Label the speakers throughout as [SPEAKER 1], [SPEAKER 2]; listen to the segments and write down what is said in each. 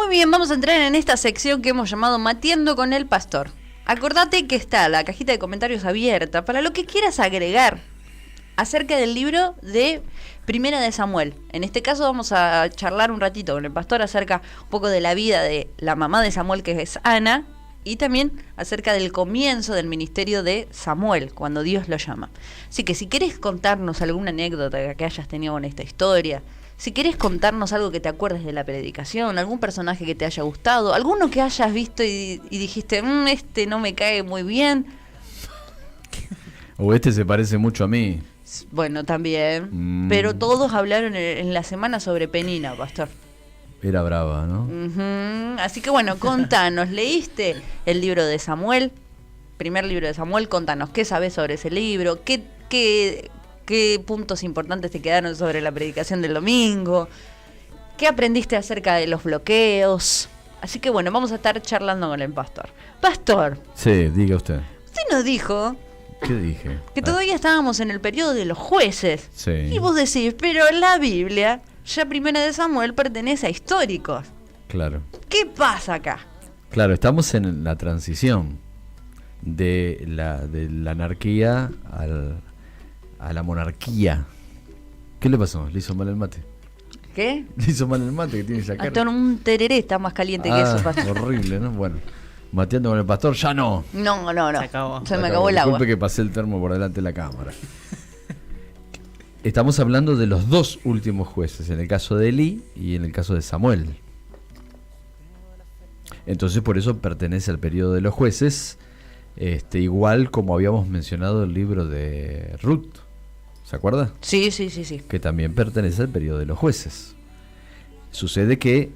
[SPEAKER 1] Muy bien, vamos a entrar en esta sección que hemos llamado Mateando con el Pastor. Acordate que está la cajita de comentarios abierta para lo que quieras agregar acerca del libro de Primera de Samuel. En este caso vamos a charlar un ratito con el pastor acerca un poco de la vida de la mamá de Samuel, que es Ana, y también acerca del comienzo del ministerio de Samuel, cuando Dios lo llama. Así que si querés contarnos alguna anécdota que hayas tenido con esta historia, si querés contarnos algo que te acuerdes de la predicación, algún personaje que te haya gustado, alguno que hayas visto y dijiste, este no me cae muy bien.
[SPEAKER 2] O este se parece mucho a mí.
[SPEAKER 1] Bueno, también. Pero todos hablaron en la semana sobre Penina, pastor.
[SPEAKER 2] Era brava, ¿no?
[SPEAKER 1] Así que bueno, contanos, ¿leíste el libro de Samuel? Primer libro de Samuel, contanos, ¿qué sabés sobre ese libro? ¿Qué puntos importantes te quedaron sobre la predicación del domingo? ¿Qué aprendiste acerca de los bloqueos? Así que bueno, vamos a estar charlando con el pastor. Pastor.
[SPEAKER 2] Sí, diga usted.
[SPEAKER 1] Usted nos dijo...
[SPEAKER 2] ¿Qué dije?
[SPEAKER 1] Que todavía estábamos en el periodo de los jueces.
[SPEAKER 2] Sí.
[SPEAKER 1] Y vos decís, pero la Biblia, ya Primera de Samuel, pertenece a históricos.
[SPEAKER 2] Claro.
[SPEAKER 1] ¿Qué pasa acá?
[SPEAKER 2] Claro, estamos en la transición de la anarquía a la monarquía. ¿Qué le pasó? ¿Le hizo mal el mate?
[SPEAKER 1] ¿Qué?
[SPEAKER 2] ¿Le hizo mal el mate que tiene esa cara?
[SPEAKER 1] Hasta un tereré está más caliente que eso, pastor.
[SPEAKER 2] Horrible, ¿no? Bueno, mateando con el pastor, ya no.
[SPEAKER 1] No. Se me acabó el agua.
[SPEAKER 2] Disculpe que pasé el termo por delante de la cámara. Estamos hablando de los dos últimos jueces, en el caso de Elí y en el caso de Samuel. Entonces por eso pertenece al periodo de los jueces, igual como habíamos mencionado el libro de Ruth, ¿se acuerda?
[SPEAKER 1] Sí.
[SPEAKER 2] Que también pertenece al periodo de los jueces. Sucede que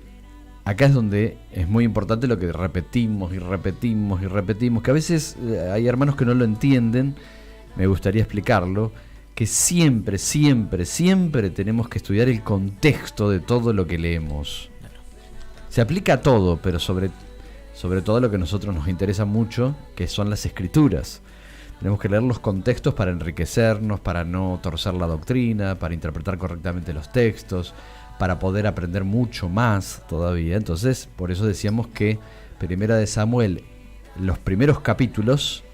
[SPEAKER 2] acá es donde es muy importante lo que repetimos, que a veces hay hermanos que no lo entienden, me gustaría explicarlo, que siempre tenemos que estudiar el contexto de todo lo que leemos. Se aplica a todo, pero sobre todo lo que a nosotros nos interesa mucho, que son las escrituras. Tenemos que leer los contextos para enriquecernos, para no torcer la doctrina, para interpretar correctamente los textos, para poder aprender mucho más todavía. Entonces, por eso decíamos que Primera de Samuel, los primeros capítulos,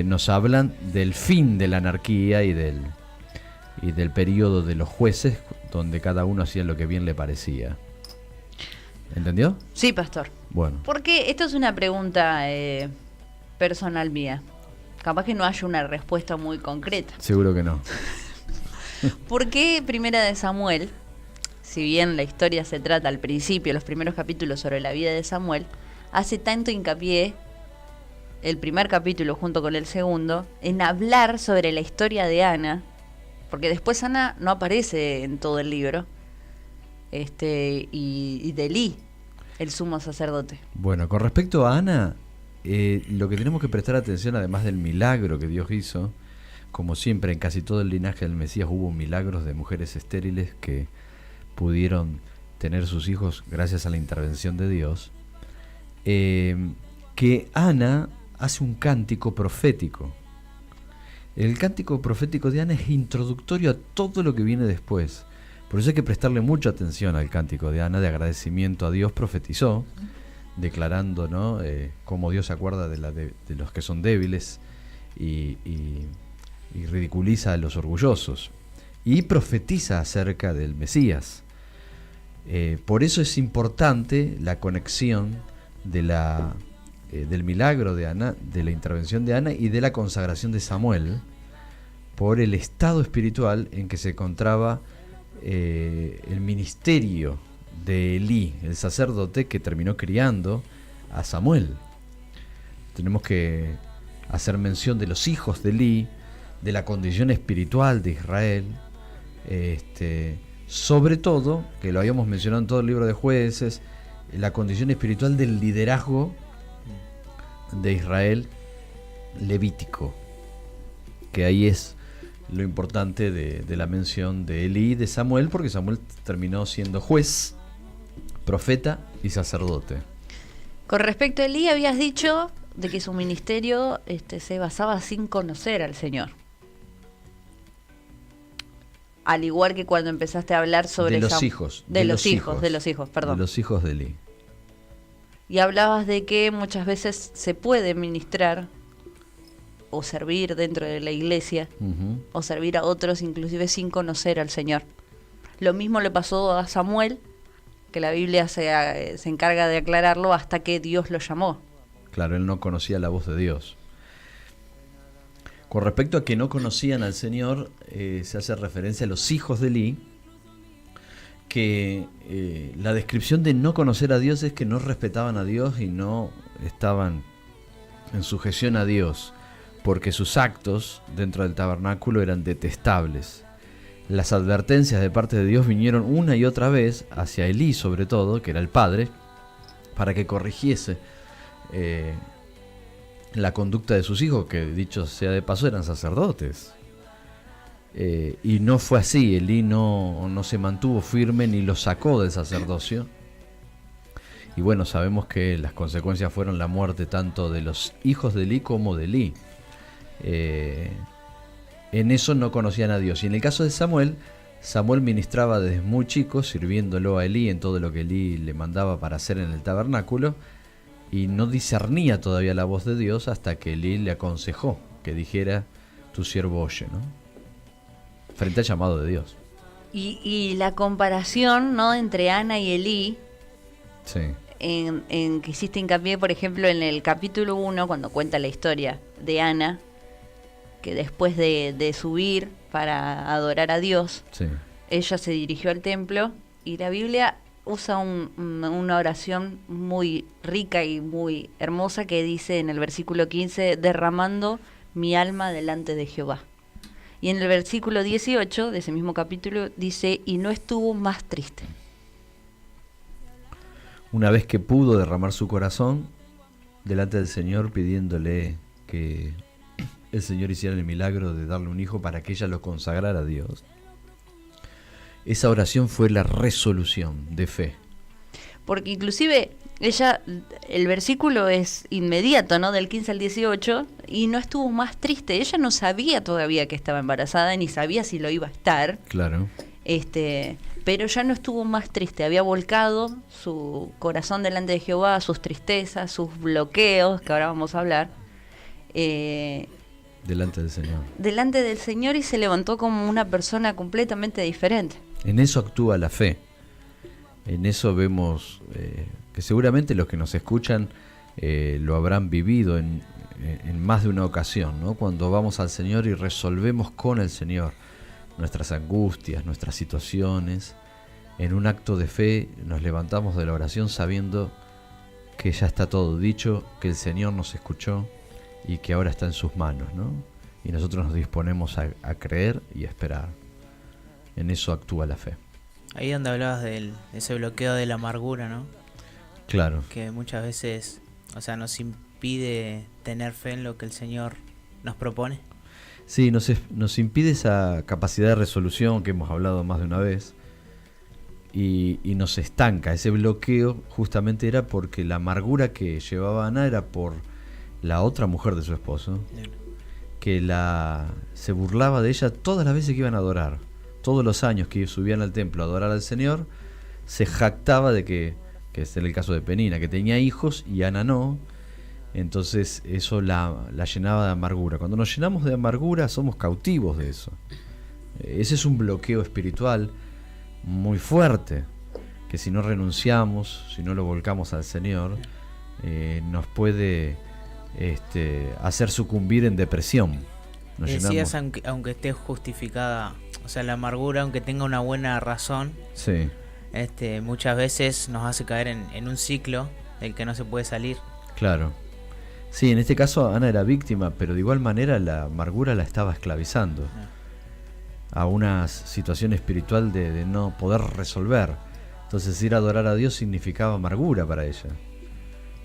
[SPEAKER 2] nos hablan del fin de la anarquía y del periodo de los jueces, donde cada uno hacía lo que bien le parecía. ¿Entendió?
[SPEAKER 1] Sí, pastor.
[SPEAKER 2] Bueno.
[SPEAKER 1] Porque esto es una pregunta personal mía. Capaz que no haya una respuesta muy concreta.
[SPEAKER 2] Seguro que no.
[SPEAKER 1] ¿Por qué Primera de Samuel, si bien la historia se trata al principio, los primeros capítulos sobre la vida de Samuel, hace tanto hincapié, el primer capítulo junto con el segundo, en hablar sobre la historia de Ana? Porque después Ana no aparece en todo el libro, y de Elí, el sumo sacerdote.
[SPEAKER 2] Bueno, con respecto a Ana, lo que tenemos que prestar atención, además del milagro que Dios hizo, como siempre en casi todo el linaje del Mesías hubo milagros de mujeres estériles que pudieron tener sus hijos gracias a la intervención de Dios, que Ana hace un cántico profético. El cántico profético de Ana es introductorio a todo lo que viene después. Por eso hay que prestarle mucha atención al cántico de Ana, de agradecimiento a Dios. Profetizó, declarando, ¿no?, cómo Dios se acuerda de los que son débiles y ridiculiza a los orgullosos. Y profetiza acerca del Mesías. Por eso es importante la conexión del milagro de Ana, de la intervención de Ana y de la consagración de Samuel, por el estado espiritual en que se encontraba el ministerio de Elí, el sacerdote que terminó criando a Samuel. Tenemos que hacer mención de los hijos de Elí, de la condición espiritual de Israel, sobre todo, que lo habíamos mencionado en todo el libro de Jueces, la condición espiritual del liderazgo de Israel levítico, que ahí es lo importante de la mención de Elí y de Samuel, porque Samuel terminó siendo juez, profeta y sacerdote.
[SPEAKER 1] Con respecto a Elí, habías dicho de que su ministerio se basaba sin conocer al Señor. Al igual que cuando empezaste a hablar sobre...
[SPEAKER 2] De los hijos.
[SPEAKER 1] De los hijos, perdón.
[SPEAKER 2] De los hijos de Eli.
[SPEAKER 1] Y hablabas de que muchas veces se puede ministrar o servir dentro de la iglesia, o servir a otros inclusive sin conocer al Señor. Lo mismo le pasó a Samuel, que la Biblia se encarga de aclararlo hasta que Dios lo llamó.
[SPEAKER 2] Claro, él no conocía la voz de Dios. Con respecto a que no conocían al Señor, se hace referencia a los hijos de Eli, que la descripción de no conocer a Dios es que no respetaban a Dios y no estaban en sujeción a Dios, porque sus actos dentro del tabernáculo eran detestables. Las advertencias de parte de Dios vinieron una y otra vez hacia Elí, sobre todo, que era el padre, para que corrigiese la conducta de sus hijos, que dicho sea de paso eran sacerdotes. Y no fue así. Elí no se mantuvo firme ni lo sacó del sacerdocio. Y bueno, sabemos que las consecuencias fueron la muerte tanto de los hijos de Elí como de Elí. En eso no conocían a Dios. Y en el caso de Samuel ministraba desde muy chico, sirviéndolo a Elí en todo lo que Elí le mandaba para hacer en el tabernáculo, y no discernía todavía la voz de Dios hasta que Elí le aconsejó que dijera: tu siervo oye, ¿no? Frente al llamado de Dios.
[SPEAKER 1] Y la comparación, ¿no?, entre Ana y Elí,
[SPEAKER 2] sí,
[SPEAKER 1] en que hiciste hincapié, por ejemplo, en el capítulo 1, cuando cuenta la historia de Ana, que después de subir para adorar a Dios,
[SPEAKER 2] sí,
[SPEAKER 1] ella se dirigió al templo, y la Biblia usa una oración muy rica y muy hermosa que dice en el versículo 15: derramando mi alma delante de Jehová. Y en el versículo 18 de ese mismo capítulo dice: y no estuvo más triste.
[SPEAKER 2] Una vez que pudo derramar su corazón delante del Señor, pidiéndole que el Señor hiciera el milagro de darle un hijo para que ella lo consagrara a Dios, esa oración fue la resolución de fe.
[SPEAKER 1] Porque inclusive ella, el versículo es inmediato, ¿no?, del 15 al 18, y no estuvo más triste. Ella no sabía todavía que estaba embarazada, ni sabía si lo iba a estar.
[SPEAKER 2] Claro.
[SPEAKER 1] Pero ya no estuvo más triste. Había volcado su corazón delante de Jehová, sus tristezas, sus bloqueos, que ahora vamos a hablar.
[SPEAKER 2] Delante del Señor.
[SPEAKER 1] Delante del Señor, y se levantó como una persona completamente diferente.
[SPEAKER 2] En eso actúa la fe. En eso vemos que seguramente los que nos escuchan lo habrán vivido en más de una ocasión, ¿no? Cuando vamos al Señor y resolvemos con el Señor nuestras angustias, nuestras situaciones, en un acto de fe nos levantamos de la oración sabiendo que ya está todo dicho, que el Señor nos escuchó y que ahora está en sus manos, ¿no? Y nosotros nos disponemos a creer y a esperar. En eso actúa la fe.
[SPEAKER 3] Ahí donde hablabas de ese bloqueo de la amargura, ¿no?
[SPEAKER 2] Claro.
[SPEAKER 3] Que muchas veces, nos impide tener fe en lo que el Señor nos propone.
[SPEAKER 2] Sí, nos impide esa capacidad de resolución que hemos hablado más de una vez, y nos estanca. Ese bloqueo justamente era porque la amargura que llevaba Ana era por la otra mujer de su esposo, que se burlaba de ella todas las veces que iban a adorar. Todos los años que subían al templo a adorar al Señor, se jactaba de que es el caso de Penina, que tenía hijos y Ana no. Entonces eso la llenaba de amargura. Cuando nos llenamos de amargura somos cautivos de eso. Ese es un bloqueo espiritual muy fuerte, que si no renunciamos, si no lo volcamos al Señor, nos puede hacer sucumbir en depresión.
[SPEAKER 3] Decías, aunque esté justificada, la amargura, aunque tenga una buena razón,
[SPEAKER 2] sí,
[SPEAKER 3] muchas veces nos hace caer en un ciclo del que no se puede salir.
[SPEAKER 2] Claro. Sí, en este caso Ana era víctima, pero de igual manera la amargura la estaba esclavizando a una situación espiritual de no poder resolver. Entonces ir a adorar a Dios significaba amargura para ella,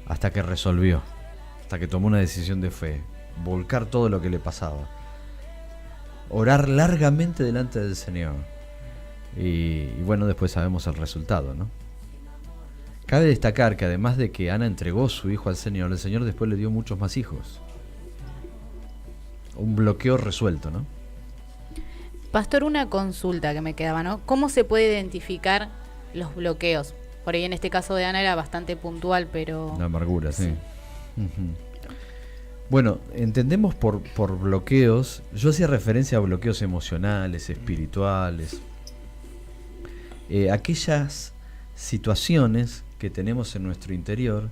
[SPEAKER 2] hasta que resolvió, hasta que tomó una decisión de fe, volcar todo lo que le pasaba, orar largamente delante del Señor, y bueno, después sabemos el resultado, ¿no? Cabe destacar que además de que Ana entregó su hijo al Señor, el Señor después le dio muchos más hijos. Un bloqueo resuelto, ¿no?
[SPEAKER 4] Pastor, una consulta que me quedaba, ¿no? ¿Cómo se puede identificar los bloqueos? Por ahí en este caso de Ana era bastante puntual, pero...
[SPEAKER 2] La amargura, sí. Ujú. Bueno, entendemos por bloqueos, yo hacía referencia a bloqueos emocionales, espirituales, aquellas situaciones que tenemos en nuestro interior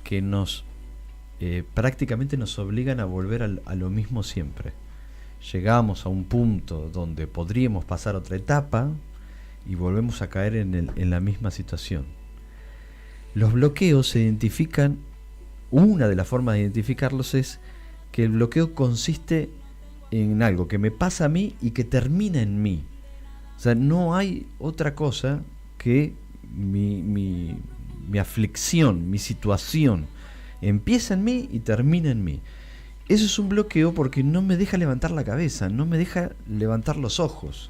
[SPEAKER 2] que nos prácticamente nos obligan a volver a lo mismo siempre. Llegamos a un punto donde podríamos pasar otra etapa y volvemos a caer en la misma situación. Los bloqueos se identifican, una de las formas de identificarlos es que el bloqueo consiste en algo que me pasa a mí y que termina en mí. O sea, no hay otra cosa que mi aflicción, mi situación, empieza en mí y termina en mí. Eso es un bloqueo porque no me deja levantar la cabeza, no me deja levantar los ojos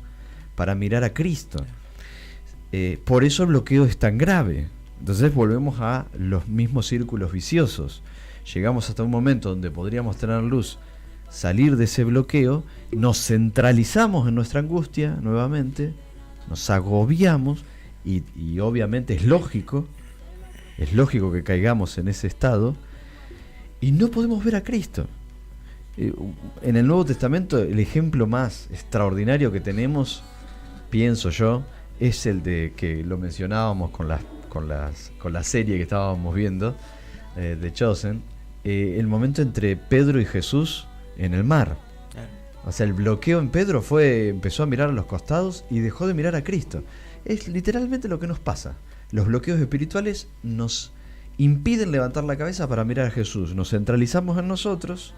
[SPEAKER 2] para mirar a Cristo. Por eso el bloqueo es tan grave. Entonces volvemos a los mismos círculos viciosos. Llegamos hasta un momento donde podríamos tener luz, salir de ese bloqueo, nos centralizamos en nuestra angustia nuevamente, nos agobiamos y obviamente es lógico que caigamos en ese estado y no podemos ver a Cristo. En el Nuevo Testamento el ejemplo más extraordinario que tenemos, pienso yo, es el de que lo mencionábamos con la serie que estábamos viendo, de Chosen, el momento entre Pedro y Jesús en el mar. O sea, el bloqueo en Pedro empezó a mirar a los costados y dejó de mirar a Cristo. Es literalmente lo que nos pasa. Los bloqueos espirituales nos impiden levantar la cabeza para mirar a Jesús. Nos centralizamos en nosotros,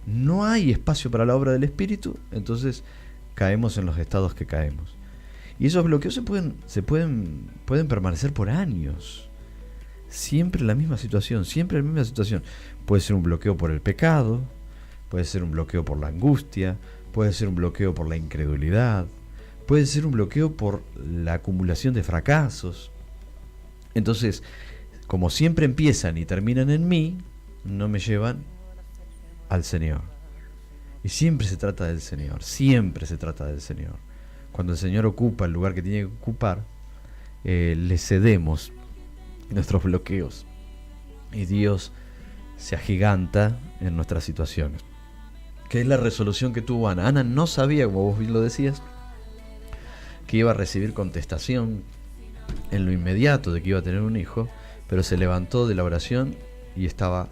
[SPEAKER 2] no hay espacio para la obra del Espíritu, entonces caemos en los estados que caemos. Y esos bloqueos pueden permanecer por años. Siempre la misma situación, siempre la misma situación. Puede ser un bloqueo por el pecado, puede ser un bloqueo por la angustia, puede ser un bloqueo por la incredulidad, puede ser un bloqueo por la acumulación de fracasos. Entonces, como siempre empiezan y terminan en mí, no me llevan al Señor. Y siempre se trata del Señor, siempre se trata del Señor. Cuando el Señor ocupa el lugar que tiene que ocupar, le cedemos nuestros bloqueos y Dios se agiganta en nuestras situaciones. ¿Qué es la resolución que tuvo Ana? Ana no sabía, como vos bien lo decías, que iba a recibir contestación en lo inmediato de que iba a tener un hijo, pero se levantó de la oración y estaba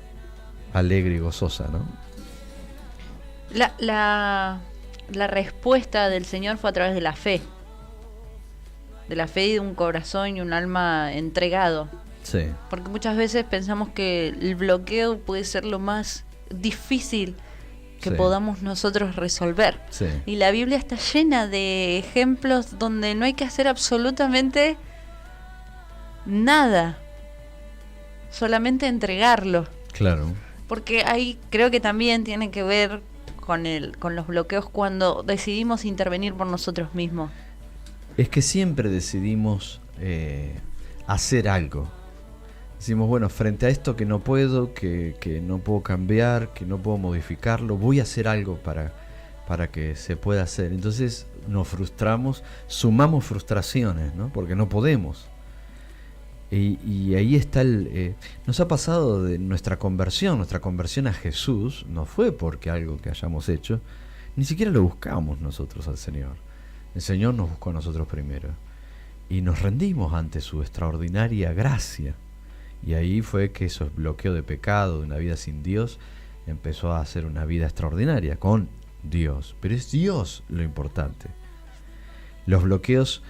[SPEAKER 2] alegre y gozosa, ¿no?
[SPEAKER 1] La respuesta del Señor fue a través de la fe y de un corazón y un alma entregado.
[SPEAKER 2] Sí.
[SPEAKER 1] Porque muchas veces pensamos que el bloqueo puede ser lo más difícil que podamos nosotros resolver.
[SPEAKER 2] Sí.
[SPEAKER 1] Y la Biblia está llena de ejemplos donde no hay que hacer absolutamente nada, solamente entregarlo.
[SPEAKER 2] Claro.
[SPEAKER 1] Porque ahí creo que también tiene que ver con los bloqueos cuando decidimos intervenir por nosotros mismos.
[SPEAKER 2] Es que siempre decidimos hacer algo. Decimos, bueno, frente a esto que no puedo, que no puedo cambiar, que no puedo modificarlo, voy a hacer algo para que se pueda hacer. Entonces nos frustramos, sumamos frustraciones, ¿no? Porque no podemos. Y ahí está nos ha pasado de nuestra conversión a Jesús, no fue porque algo que hayamos hecho, ni siquiera lo buscamos nosotros al Señor. El Señor nos buscó a nosotros primero y nos rendimos ante su extraordinaria gracia. Y ahí fue que ese bloqueo de pecado, de una vida sin Dios, empezó a ser una vida extraordinaria con Dios. Pero es Dios lo importante. Los bloqueos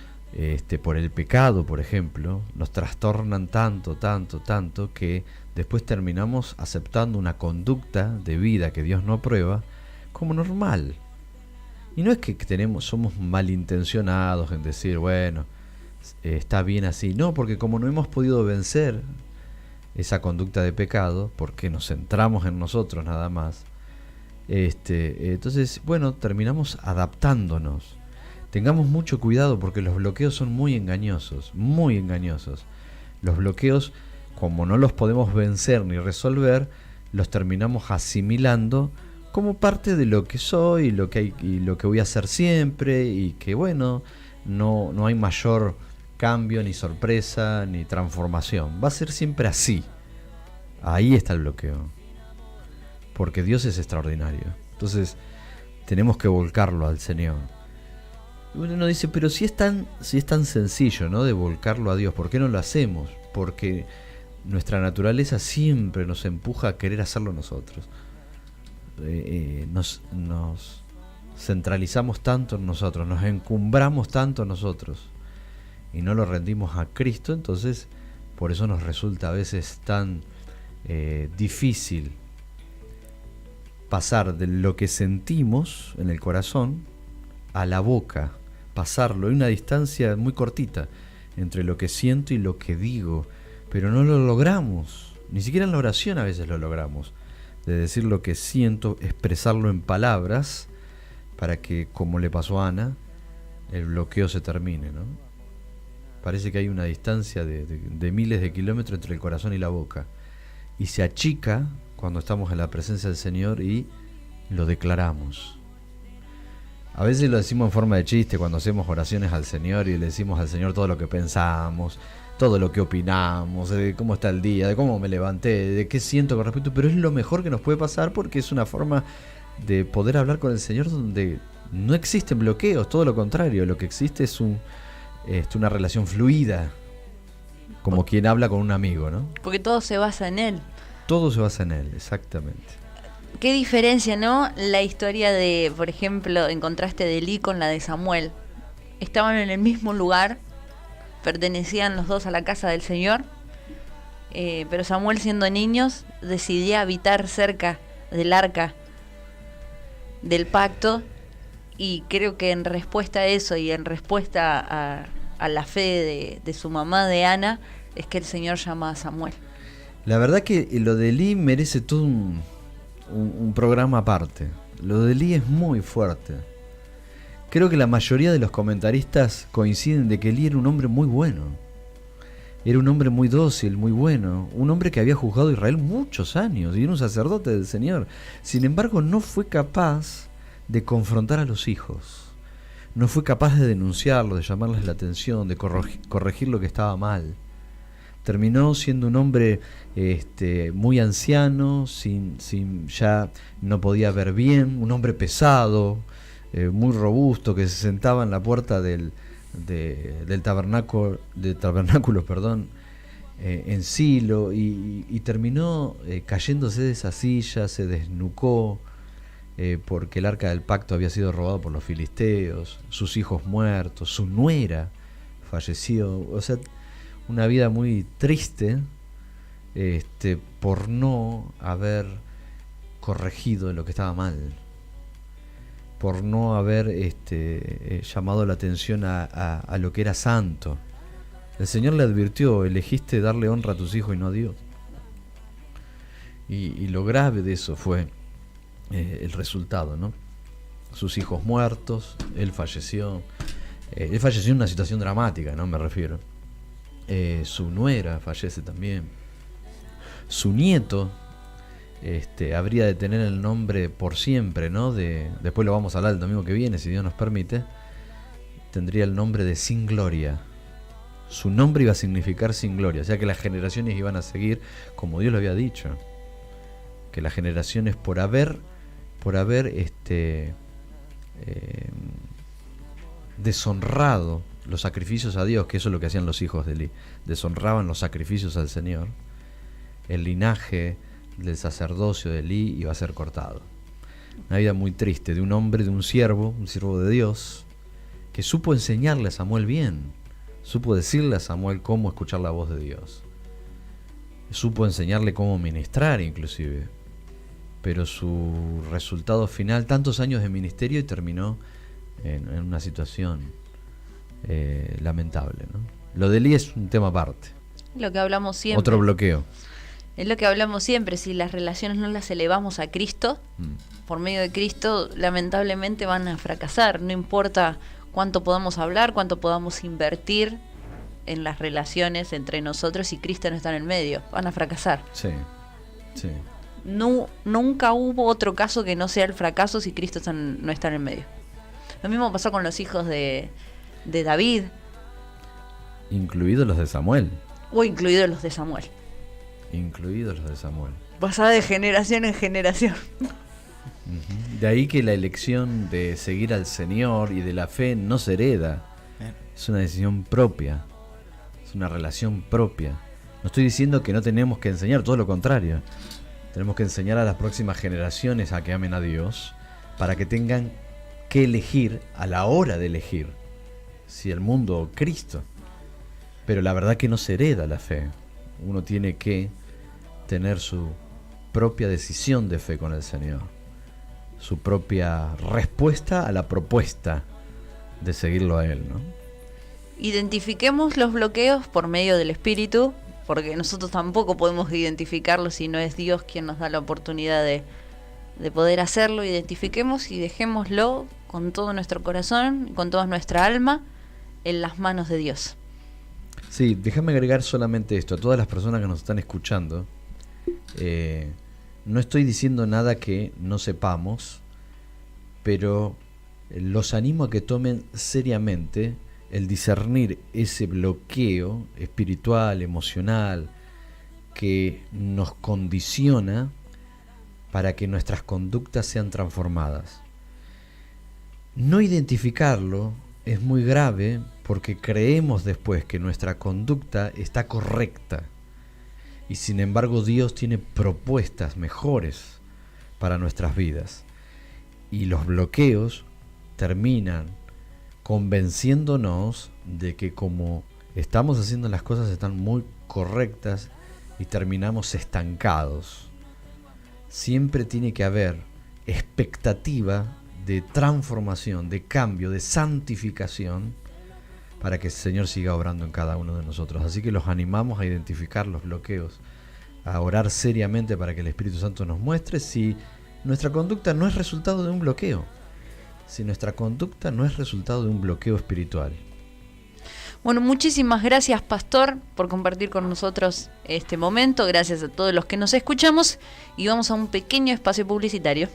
[SPEAKER 2] por el pecado, por ejemplo, nos trastornan tanto que después terminamos aceptando una conducta de vida que Dios no aprueba como normal. Y no es que somos malintencionados en decir, bueno, está bien así. No, porque como no hemos podido vencer esa conducta de pecado, porque nos centramos en nosotros nada más, entonces, bueno, terminamos adaptándonos. Tengamos mucho cuidado porque los bloqueos son muy engañosos, muy engañosos. Los bloqueos, como no los podemos vencer ni resolver, los terminamos asimilando como parte de lo que soy, lo que hay, y lo que voy a hacer siempre, y que bueno, no hay mayor cambio, ni sorpresa, ni transformación. Va a ser siempre así. Ahí está el bloqueo. Porque Dios es extraordinario. Entonces, tenemos que volcarlo al Señor. Y uno dice, pero si es tan sencillo, ¿no? De volcarlo a Dios, ¿por qué no lo hacemos? Porque nuestra naturaleza siempre nos empuja a querer hacerlo nosotros. Nos centralizamos tanto en nosotros, nos encumbramos tanto en nosotros y no lo rendimos a Cristo. Entonces por eso nos resulta a veces tan difícil pasar de lo que sentimos en el corazón a la boca, pasarlo. Hay una distancia muy cortita entre lo que siento y lo que digo, pero no lo logramos, ni siquiera en la oración a veces lo logramos, de decir lo que siento, expresarlo en palabras, para que, como le pasó a Ana, el bloqueo se termine, ¿no? Parece que hay una distancia de miles de kilómetros entre el corazón y la boca, y se achica cuando estamos en la presencia del Señor y lo declaramos. A veces lo decimos en forma de chiste cuando hacemos oraciones al Señor y le decimos al Señor todo lo que pensamos, todo lo que opinamos, de cómo está el día, de cómo me levanté, de qué siento con respecto, pero es lo mejor que nos puede pasar porque es una forma de poder hablar con el Señor donde no existen bloqueos, todo lo contrario, lo que existe es una relación fluida, como quien habla con un amigo, ¿no?
[SPEAKER 1] Porque todo se basa en Él.
[SPEAKER 2] Todo se basa en Él, exactamente.
[SPEAKER 1] Qué diferencia, ¿no? La historia de, por ejemplo, en contraste de Elí con la de Samuel. Estaban en el mismo lugar, pertenecían los dos a la casa del Señor, pero Samuel, siendo niños, decidía habitar cerca del arca del pacto, y creo que en respuesta a eso y en respuesta a la fe de su mamá, de Ana, es que el Señor llama a Samuel.
[SPEAKER 2] La verdad que lo de Elí merece todo un programa aparte. Lo de Elí es muy fuerte. Creo que la mayoría de los comentaristas coinciden de que Elí era un hombre muy bueno. Era un hombre muy dócil, muy bueno. Un hombre que había juzgado a Israel muchos años y era un sacerdote del Señor. Sin embargo, no fue capaz de confrontar a los hijos. No fue capaz de denunciarlos, de llamarles la atención, de corregir lo que estaba mal. Terminó siendo un hombre muy anciano, ya no podía ver bien, un hombre pesado, muy robusto, que se sentaba en la puerta del tabernáculo, en Silo, y terminó cayéndose de esa silla, se desnucó, porque el arca del pacto había sido robado por los filisteos, sus hijos muertos, su nuera falleció, o sea, una vida muy triste, por no haber corregido lo que estaba mal, por no haber llamado la atención a lo que era santo. El Señor le advirtió: elegiste darle honra a tus hijos y no a Dios. Y lo grave de eso fue el resultado, ¿no? Sus hijos muertos, él falleció en una situación dramática, ¿no? Me refiero. Su nuera fallece también. Su nieto habría de tener el nombre por siempre, ¿no? Después lo vamos a hablar el domingo que viene, si Dios nos permite. Tendría el nombre de sin gloria. Su nombre iba a significar sin gloria, o sea que las generaciones iban a seguir como Dios lo había dicho, que las generaciones por haber deshonrado los sacrificios a Dios, que eso es lo que hacían los hijos de Elí, deshonraban los sacrificios al Señor, el linaje del sacerdocio de Elí iba a ser cortado. Una vida muy triste de un hombre, de un siervo de Dios, que supo enseñarle a Samuel bien, supo decirle a Samuel cómo escuchar la voz de Dios, supo enseñarle cómo ministrar inclusive, pero su resultado final, tantos años de ministerio, y terminó en una situación lamentable, ¿no? Lo de Elí es un tema aparte.
[SPEAKER 1] Lo que hablamos siempre.
[SPEAKER 2] Otro bloqueo.
[SPEAKER 1] Es lo que hablamos siempre. Si las relaciones no las elevamos a Cristo, por medio de Cristo, lamentablemente van a fracasar. No importa cuánto podamos hablar, cuánto podamos invertir en las relaciones entre nosotros, si Cristo no está en el medio, van a fracasar.
[SPEAKER 2] Sí, sí.
[SPEAKER 1] nunca hubo otro caso que no sea el fracaso si Cristo no está en el medio. Lo mismo pasó con los hijos de David.
[SPEAKER 2] Incluidos los de Samuel.
[SPEAKER 1] O incluidos los de Samuel.
[SPEAKER 2] Incluidos los de Samuel.
[SPEAKER 1] Pasada de generación en generación.
[SPEAKER 2] De ahí que la elección de seguir al Señor y de la fe no se hereda. Es una decisión propia. Es una relación propia. No estoy diciendo que no tenemos que enseñar, todo lo contrario. Tenemos que enseñar a las próximas generaciones a que amen a Dios, para que tengan que elegir a la hora de elegir si el mundo o Cristo. Pero la verdad que no se hereda la fe. Uno tiene que tener su propia decisión de fe con el Señor, su propia respuesta a la propuesta de seguirlo a Él, ¿no?
[SPEAKER 1] Identifiquemos los bloqueos por medio del Espíritu, porque nosotros tampoco podemos identificarlos si no es Dios quien nos da la oportunidad de poder hacerlo. Identifiquemos y dejémoslo con todo nuestro corazón, con toda nuestra alma, en las manos de Dios.
[SPEAKER 2] Sí, déjame agregar solamente esto a todas las personas que nos están escuchando. No estoy diciendo nada que no sepamos, pero los animo a que tomen seriamente el discernir ese bloqueo espiritual, emocional, que nos condiciona para que nuestras conductas sean transformadas. No identificarlo es muy grave porque creemos después que nuestra conducta está correcta y sin embargo Dios tiene propuestas mejores para nuestras vidas y los bloqueos terminan convenciéndonos de que como estamos haciendo las cosas están muy correctas y terminamos estancados. Siempre tiene que haber expectativa de transformación, de cambio, de santificación para que el Señor siga obrando en cada uno de nosotros. Así que los animamos a identificar los bloqueos, a orar seriamente para que el Espíritu Santo nos muestre si nuestra conducta no es resultado de un bloqueo, si nuestra conducta no es resultado de un bloqueo espiritual.
[SPEAKER 1] Bueno, muchísimas gracias, Pastor, por compartir con nosotros este momento. Gracias a todos los que nos escuchamos y vamos a un pequeño espacio publicitario.